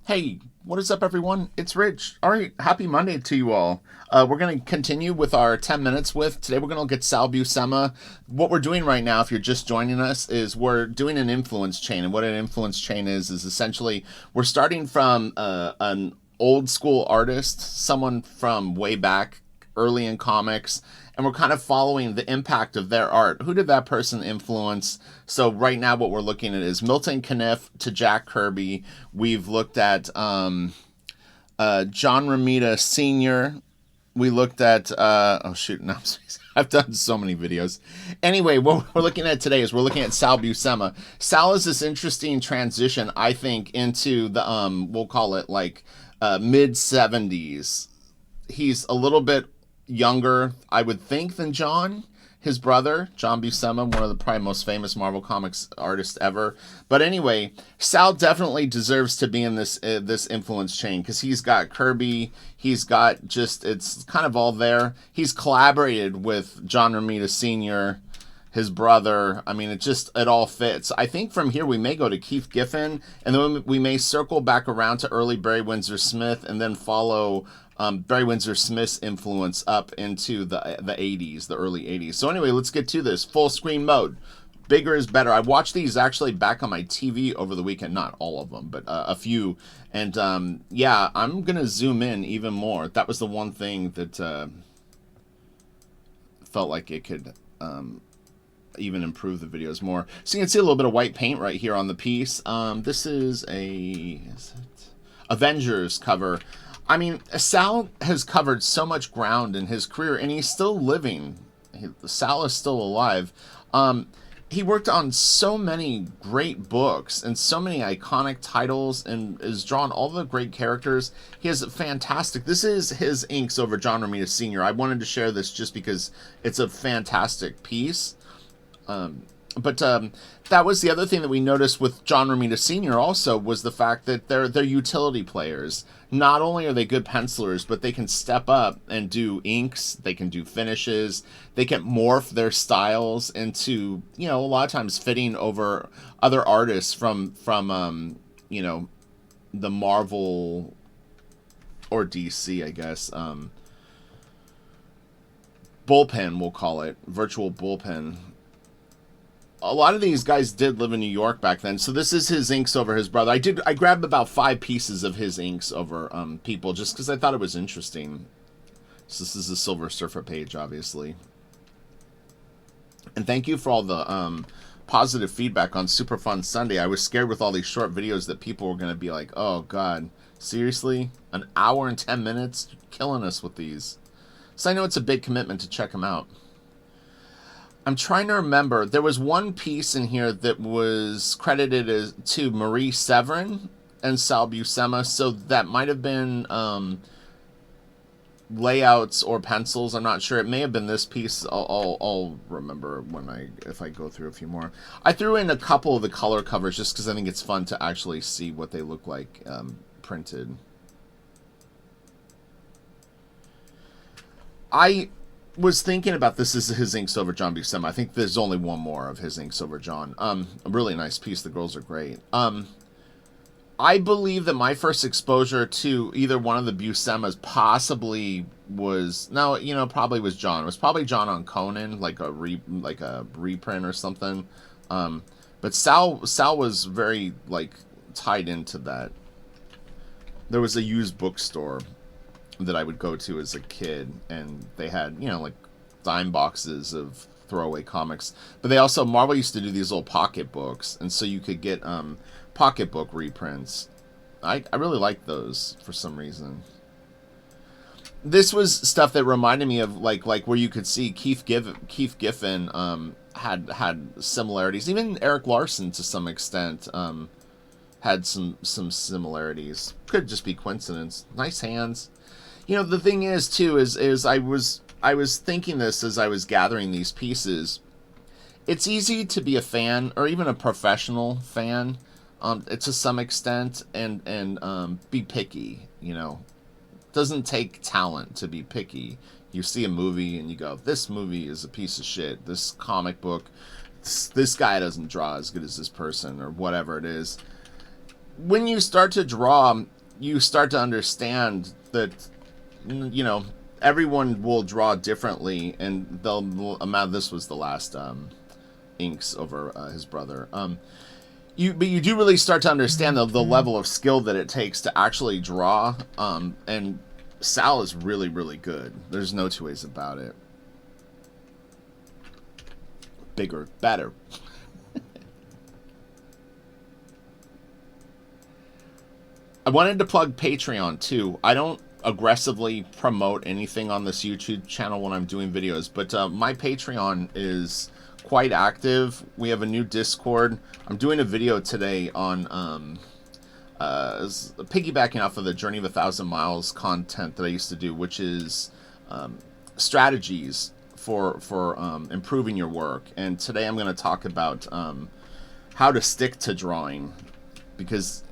Hey, what is up, everyone? It's Rich. All right, happy Monday to you all. We're going to continue with our 10 minutes with. Today, we're going to look at Sal Buscema. What we're doing right now, if you're just joining us, is we're doing an influence chain. And what an influence chain is essentially we're starting from an old school artist, someone from way back, early in comics, and we're kind of following the impact of their art. Who did that person influence? So right now what we're looking at is Milton Caniff to Jack Kirby. We've looked at John Romita Sr. We looked at, oh shoot, no, I've done so many videos. Anyway, what we're looking at today is we're looking at Sal Buscema. Sal is this interesting transition, I think, into the, we'll call it like mid 70s. He's a little bit younger, I would think, than John, his brother, John Buscema, one of the probably most famous Marvel Comics artists ever. But anyway, Sal definitely deserves to be in this influence chain because he's got Kirby, he's got just, it's kind of all there. He's collaborated with John Romita Sr., his brother. I mean, it all fits. I think from here we may go to Keith Giffen, and then we may circle back around to early Barry Windsor Smith, and then follow Barry Windsor Smith's influence up into the 80s, the early 80s. So anyway, let's get to this. Full screen mode. Bigger is better. I watched these actually back on my TV over the weekend. Not all of them, but a few. And yeah, I'm going to zoom in even more. That was the one thing that felt like it could even improve the videos more. So you can see a little bit of white paint right here on the piece. This is Avengers cover. I mean, Sal has covered so much ground in his career, and he's still living. Sal is still alive. He worked on so many great books and so many iconic titles and has drawn all the great characters. He has fantastic... This is his inks over John Romita Sr. I wanted to share this just because it's a fantastic piece. But that was the other thing that we noticed with John Romita Sr. also was the fact that they're utility players. Not only are they good pencilers, but they can step up and do inks, they can do finishes, they can morph their styles into, you know, a lot of times fitting over other artists from you know, the Marvel or DC, I guess. Bullpen, we'll call it. Virtual bullpen. A lot of these guys did live in New York back then, so this is his inks over his brother. I grabbed about 5 pieces of his inks over people just because I thought it was interesting. So this is the Silver Surfer page, obviously. And thank you for all the positive feedback on Super Fun Sunday. I was scared with all these short videos that people were going to be like, oh god, seriously? An hour and 10 minutes? You're killing us with these. So I know it's a big commitment to check them out. I'm trying to remember. There was one piece in here that was credited to Marie Severin and Sal Buscema, so that might have been layouts or pencils. I'm not sure. It may have been this piece. I'll remember if I go through a few more. I threw in a couple of the color covers just because I think it's fun to actually see what they look like printed. I was thinking about this as his inks over John Buscema. I think there's only one more of his inks over John. A really nice piece. The girls are great. I believe that my first exposure to either one of the Buscemas probably was probably was John. It was probably John on Conan, like a reprint or something. But Sal was very tied into that. There was a used bookstore that I would go to as a kid, and they had, dime boxes of throwaway comics. But they also, Marvel used to do these little pocket books, and so you could get pocketbook reprints. I really liked those for some reason. This was stuff that reminded me of like where you could see Keith Giffen had similarities. Even Eric Larson to some extent had some similarities. Could just be coincidence. Nice hands. The thing is too is I was thinking this as I was gathering these pieces. It's easy to be a fan, or even a professional fan, to some extent, and be picky. Doesn't take talent to be picky. You see a movie and you go, this movie is a piece of shit. This comic book, this guy doesn't draw as good as this person, or whatever it is. When you start to draw, you start to understand that, you know, everyone will draw differently, and they'll amount. This was the last inks over his brother. But you do really start to understand the level of skill that it takes to actually draw. And Sal is really, really good. There's no two ways about it. Bigger, better. I wanted to plug Patreon too. I don't aggressively promote anything on this YouTube channel when I'm doing videos, but my Patreon is quite active. We have a new Discord. I'm doing a video today on piggybacking off of the Journey of 1,000 Miles content that I used to do, which is strategies for improving your work. And today I'm going to talk about how to stick to drawing, because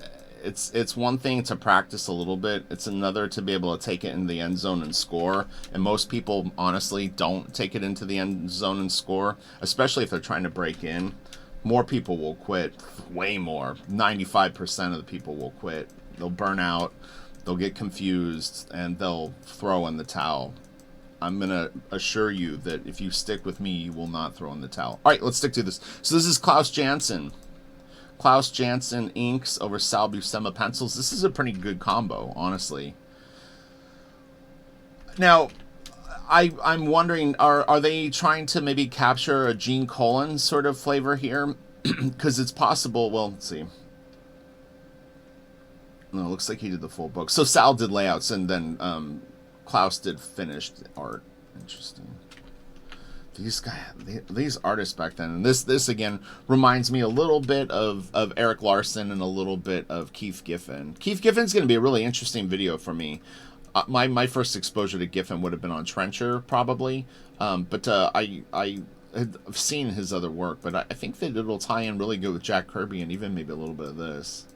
it's one thing to practice a little bit. It's another to be able to take it in the end zone and score. And most people, honestly, don't take it into the end zone and score, especially if they're trying to break in. More people will quit. Way more. 95% of the people will quit. They'll burn out. They'll get confused, and they'll throw in the towel. I'm going to assure you that if you stick with me, you will not throw in the towel. All right, let's stick to this. So this is Klaus Janson. Klaus Janson inks over Sal Buscema pencils. This is a pretty good combo, honestly. Now, I'm wondering, are they trying to maybe capture a Gene Colan sort of flavor here? Because it's possible. Well, let's see. No, it looks like he did the full book. So Sal did layouts, and then Klaus did finished art. Interesting. These artists back then, and this again reminds me a little bit of Eric Larson and a little bit of Keith Giffen. Keith Giffen's going to be a really interesting video for me. My first exposure to Giffen would have been on Trencher, probably, but I've seen his other work, but I think that it'll tie in really good with Jack Kirby and even maybe a little bit of this.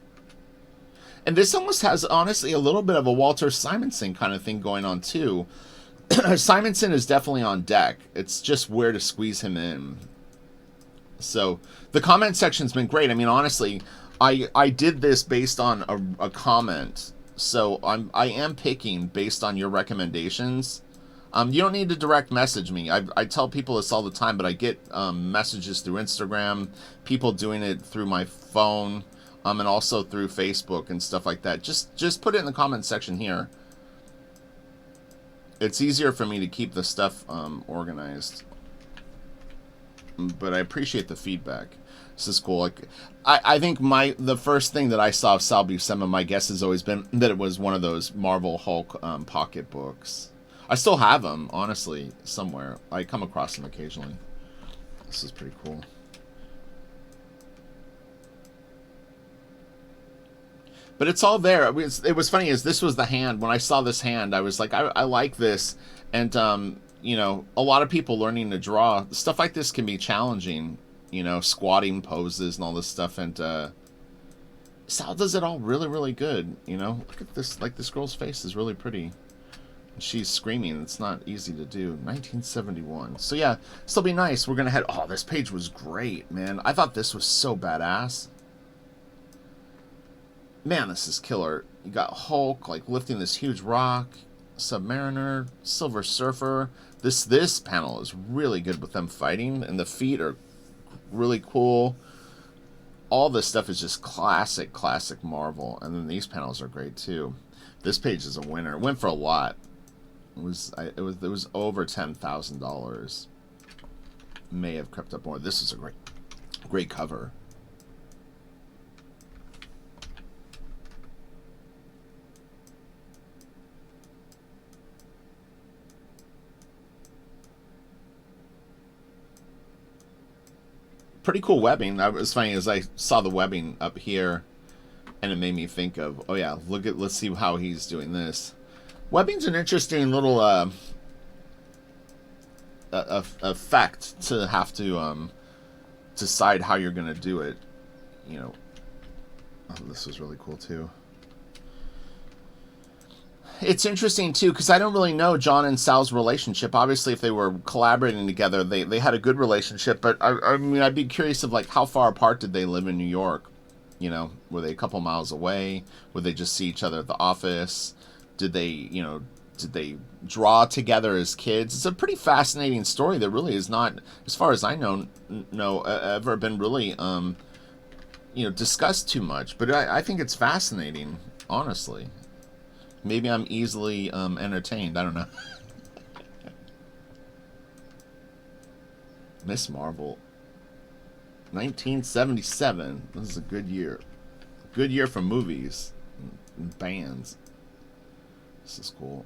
And this almost has, honestly, a little bit of a Walter Simonson kind of thing going on too. Simonson is definitely on deck. It's just where to squeeze him in. So the comment section's been great. I mean, honestly, I did this based on a comment. So I am picking based on your recommendations. You don't need to direct message me. I tell people this all the time, but I get messages through Instagram, people doing it through my phone, and also through Facebook and stuff like that. Just put it in the comment section here. It's easier for me to keep the stuff organized. But I appreciate the feedback. This is cool. Like, I think the first thing that I saw of Sal Buscema, my guess has always been that it was one of those Marvel Hulk pocket books. I still have them, honestly, somewhere. I come across them occasionally. This is pretty cool. But it's all there. It was funny, as this was the hand. When I saw this hand, I was like, I like this. And, you know, a lot of people learning to draw, stuff like this can be challenging. You know, squatting poses and all this stuff. And Sal does it all really, really good. You know, look at this. Like, this girl's face is really pretty. She's screaming. It's not easy to do. 1971. So, yeah, this'll be nice. We're going to head... Oh, this page was great, man. I thought this was so badass. Man, this is killer. You got Hulk, like, lifting this huge rock. Submariner, Silver Surfer. This panel is really good with them fighting, and the feet are really cool. All this stuff is just classic Marvel, and then these panels are great too. This page is a winner. It went for a lot. It was over $10,000. May have crept up more. This is a great cover. Pretty cool webbing. It was funny as I saw the webbing up here, and it made me think of, oh yeah, let's see how he's doing this. Webbing's an interesting little effect to have to decide how you're gonna do it. You know, oh, this was really cool too. It's interesting too, because I don't really know John and Sal's relationship. Obviously, if they were collaborating together, they had a good relationship. But I mean, I'd be curious of, like, how far apart did they live in New York? You know, were they a couple miles away? Would they just see each other at the office? Did they, did they draw together as kids? It's a pretty fascinating story that really is not, as far as I know, ever been really, discussed too much. But I think it's fascinating, honestly. Maybe I'm easily entertained. I don't know. Miss Marvel. 1977. This is a good year. Good year for movies and bands. This is cool.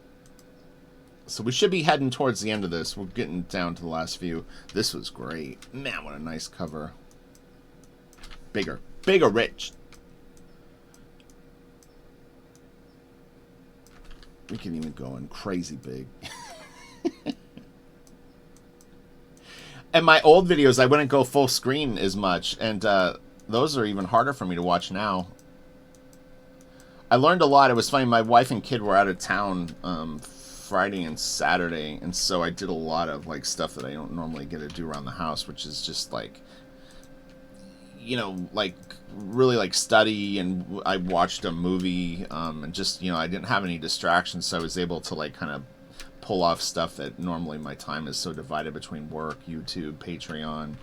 So we should be heading towards the end of this. We're getting down to the last few. This was great. Man, what a nice cover. Bigger. Bigger, rich. We can even go in crazy big. And my old videos, I wouldn't go full screen as much. And those are even harder for me to watch now. I learned a lot. It was funny. My wife and kid were out of town Friday and Saturday. And so I did a lot of like stuff that I don't normally get to do around the house, which is just like, like really like study. And I watched a movie and just, I didn't have any distractions. So I was able to like kind of pull off stuff that normally my time is so divided between work, YouTube, Patreon, and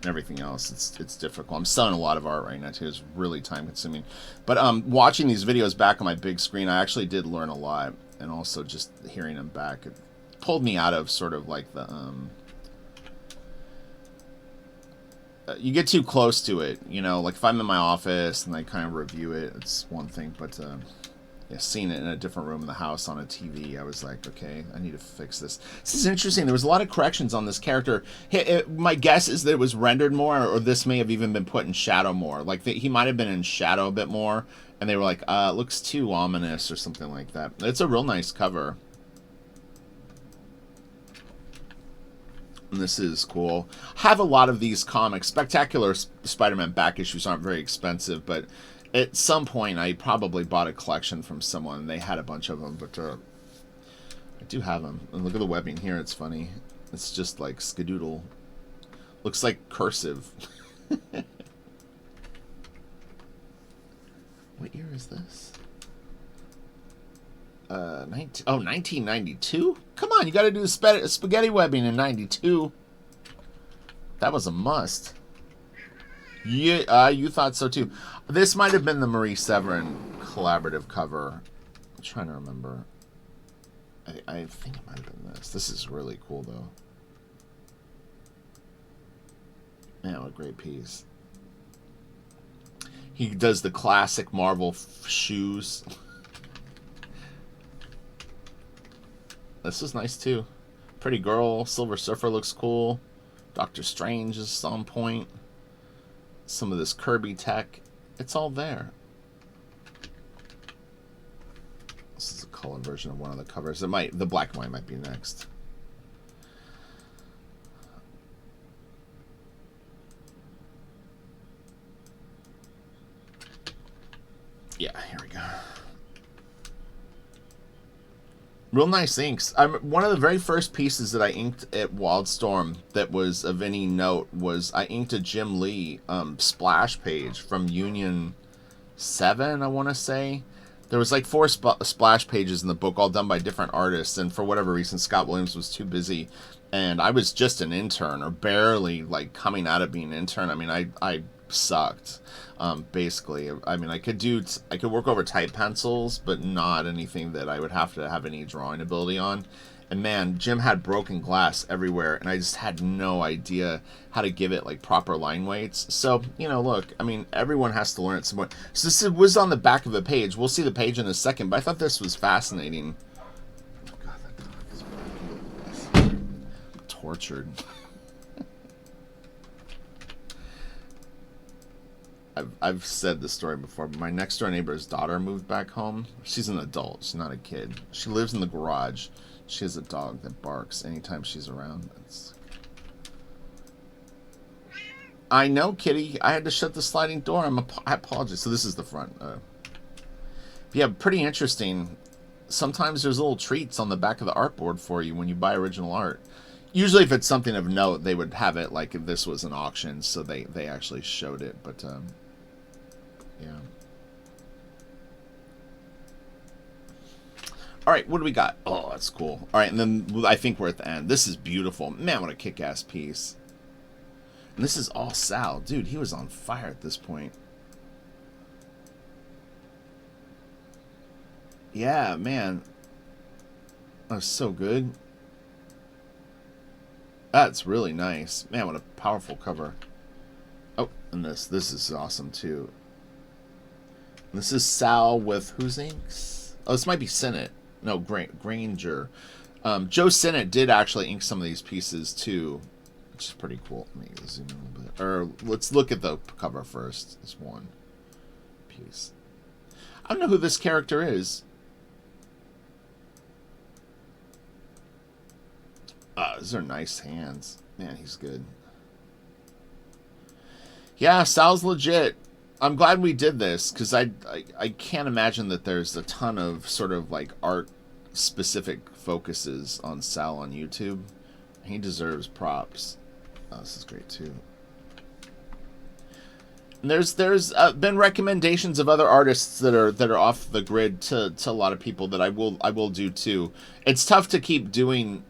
everything else. It's difficult. I'm selling a lot of art right now too. It's really time consuming. But watching these videos back on my big screen, I actually did learn a lot, and also just hearing them back, it pulled me out of sort of like the you get too close to it, like if I'm in my office and I kind of review it, it's one thing, but seeing it in a different room in the house on a TV, I was like, okay, I need to fix this. This is interesting. There was a lot of corrections on this character. My guess is that it was rendered more, or this may have even been put in shadow more. Like, he might have been in shadow a bit more, and they were like, it looks too ominous or something like that. It's a real nice cover. And this is cool. I have a lot of these comics. Spectacular Spider-Man back issues aren't very expensive, but at some point, I probably bought a collection from someone. They had a bunch of them, but I do have them. And look at the webbing here. It's funny. It's just like skadoodle. Looks like cursive. What year is this? 1992? Come on, you got to do spaghetti webbing in 92. That was a must. Yeah, you thought so too. This might have been the Marie Severin collaborative cover. I'm trying to remember. I think it might have been this. This is really cool, though. Man, what a great piece. He does the classic Marvel shoes. This is nice, too. Pretty Girl, Silver Surfer looks cool. Doctor Strange is on point. Some of this Kirby tech. It's all there. This is a color version of one of the covers. The black and white might be next. Yeah, here we go. Real nice inks. One of the very first pieces that I inked at Wildstorm that was of any note was I inked a Jim Lee splash page from Union 7, I want to say. There was like 4 splash pages in the book, all done by different artists, and for whatever reason, Scott Williams was too busy, and I was just an intern, or barely like coming out of being an intern. I mean, I sucked. Basically, I mean, I could work over type pencils, but not anything that I would have to have any drawing ability on. And man, Jim had broken glass everywhere, and I just had no idea how to give it like proper line weights. So, look, I mean, everyone has to learn it somewhere. So this was on the back of the page. We'll see the page in a second, but I thought this was fascinating. Oh God, that dog is tortured. I've said this story before, but my next door neighbor's daughter moved back home. She's an adult. She's not a kid. She lives in the garage. She has a dog that barks anytime she's around. I know, kitty. I had to shut the sliding door. I apologize. So this is the front. Yeah, pretty interesting. Sometimes there's little treats on the back of the artboard for you when you buy original art. Usually if it's something of note, they would have it like if this was an auction, so they actually showed it. But Yeah. All right, what do we got? Oh, that's cool. All right, and then I think we're at the end. This is beautiful. Man, what a kick-ass piece. And this is all Sal. Dude, he was on fire at this point. Yeah, man. That was so good. That's really nice. Man, what a powerful cover. Oh, and this is awesome, too. This is Sal with whose inks? Oh, this might be Sinnott. No, Granger. Joe Sinnott did actually ink some of these pieces, too. Which is pretty cool. Let me zoom in a little bit. Or let's look at the cover first. This one piece. I don't know who this character is. These are nice hands. Man, he's good. Yeah, Sal's legit. I'm glad we did this, because I can't imagine that there's a ton of sort of like art-specific focuses on Sal on YouTube. He deserves props. Oh, this is great, too. And there's been recommendations of other artists that are off the grid to a lot of people that I will do, too. It's tough to keep doing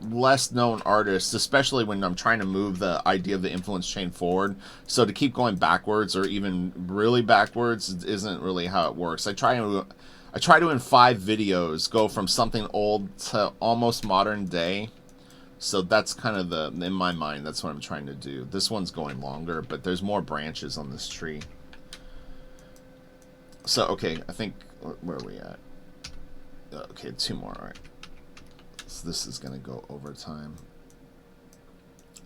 less known artists, especially when I'm trying to move the idea of the influence chain forward. So to keep going backwards or even really backwards isn't really how it works. I try to in 5 videos go from something old to almost modern day. So that's kind of in my mind, that's what I'm trying to do. This one's going longer, but there's more branches on this tree. So, okay, I think, where are we at? Okay, 2 more, all right. So this is going to go over time.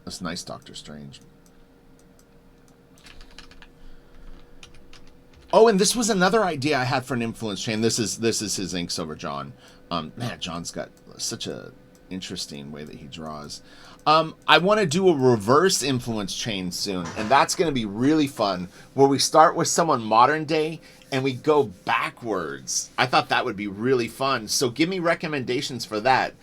That's nice, Doctor Strange. Oh, and this was another idea I had for an influence chain. This is his inks over John. Man, John's got such a interesting way that he draws. I want to do a reverse influence chain soon, and that's going to be really fun, where we start with someone modern day and we go backwards. I thought that would be really fun. So give me recommendations for that.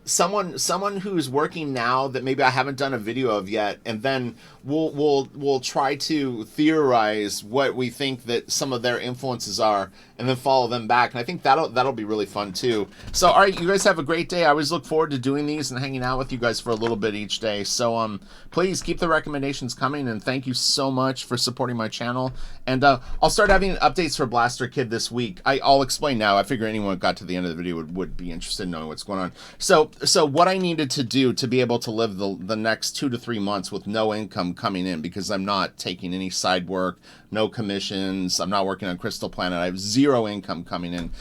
Someone who's working now that maybe I haven't done a video of yet, and then we'll try to theorize what we think that some of their influences are, and then follow them back. And I think that'll be really fun too. So all right, you guys have a great day. I always look forward to doing these and hanging out with you guys for a little bit each day. So please keep the recommendations coming, and thank you so much for supporting my channel. And I'll start having updates for Blaster Kid this week. I'll explain now. I figure anyone who got to the end of the video would be interested in knowing what's going on. So what I needed to do to be able to live the next 2 to 3 months with no income coming in, because I'm not taking any side work, no commissions, I'm not working on Crystal Planet, I have 0 income coming in.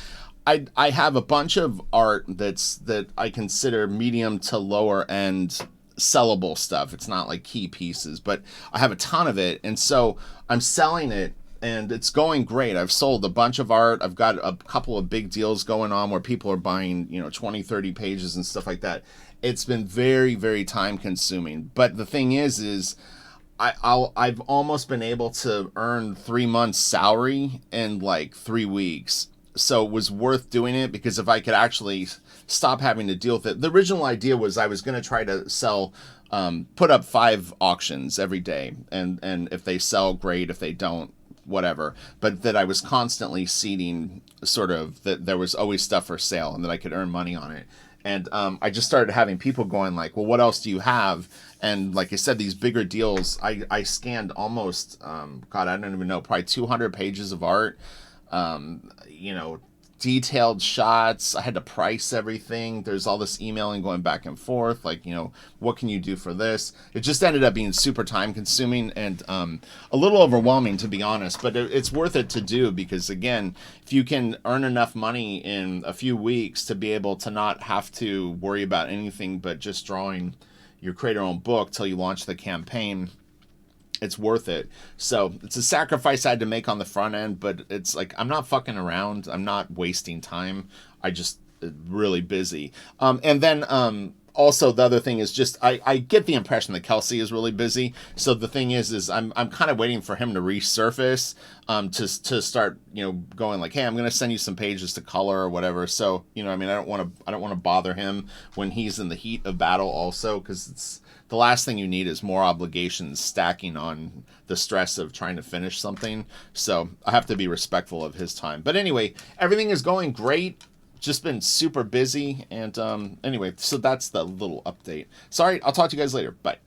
I have a bunch of art that I consider medium to lower end sellable stuff. It's not like key pieces, but I have a ton of it, and so I'm selling it. And it's going great. I've sold a bunch of art. I've got a couple of big deals going on where people are buying, 20, 30 pages and stuff like that. It's been very, very time consuming. But the thing is I've almost been able to earn 3 months salary in like 3 weeks. So it was worth doing it, because if I could actually stop having to deal with it. The original idea was I was going to try to sell, put up 5 auctions every day. And if they sell, great. If they don't, whatever, but that I was constantly seeding, sort of, that there was always stuff for sale and that I could earn money on it. And I just started having people going like, well, what else do you have? And like I said, these bigger deals, I scanned almost, God, I don't even know, probably 200 pages of art, detailed shots. I had to price everything. There's all this emailing going back and forth, like, what can you do for this? It just ended up being super time consuming and a little overwhelming, to be honest, but it's worth it to do, because again, if you can earn enough money in a few weeks to be able to not have to worry about anything but just drawing your create your own book till you launch the campaign, it's worth it. So it's a sacrifice I had to make on the front end, but it's like, I'm not fucking around. I'm not wasting time. I just really busy. And then also the other thing is just I get the impression that Kelsey is really busy. So the thing is I'm kind of waiting for him to resurface, to start, you know, going like, hey, I'm gonna send you some pages to color or whatever. So, you know, I mean, I don't want to bother him when he's in the heat of battle also, because it's the last thing you need is more obligations stacking on the stress of trying to finish something. So I have to be respectful of his time. But anyway, everything is going great. Just been super busy. And anyway, so that's the little update. Sorry, I'll talk to you guys later. Bye.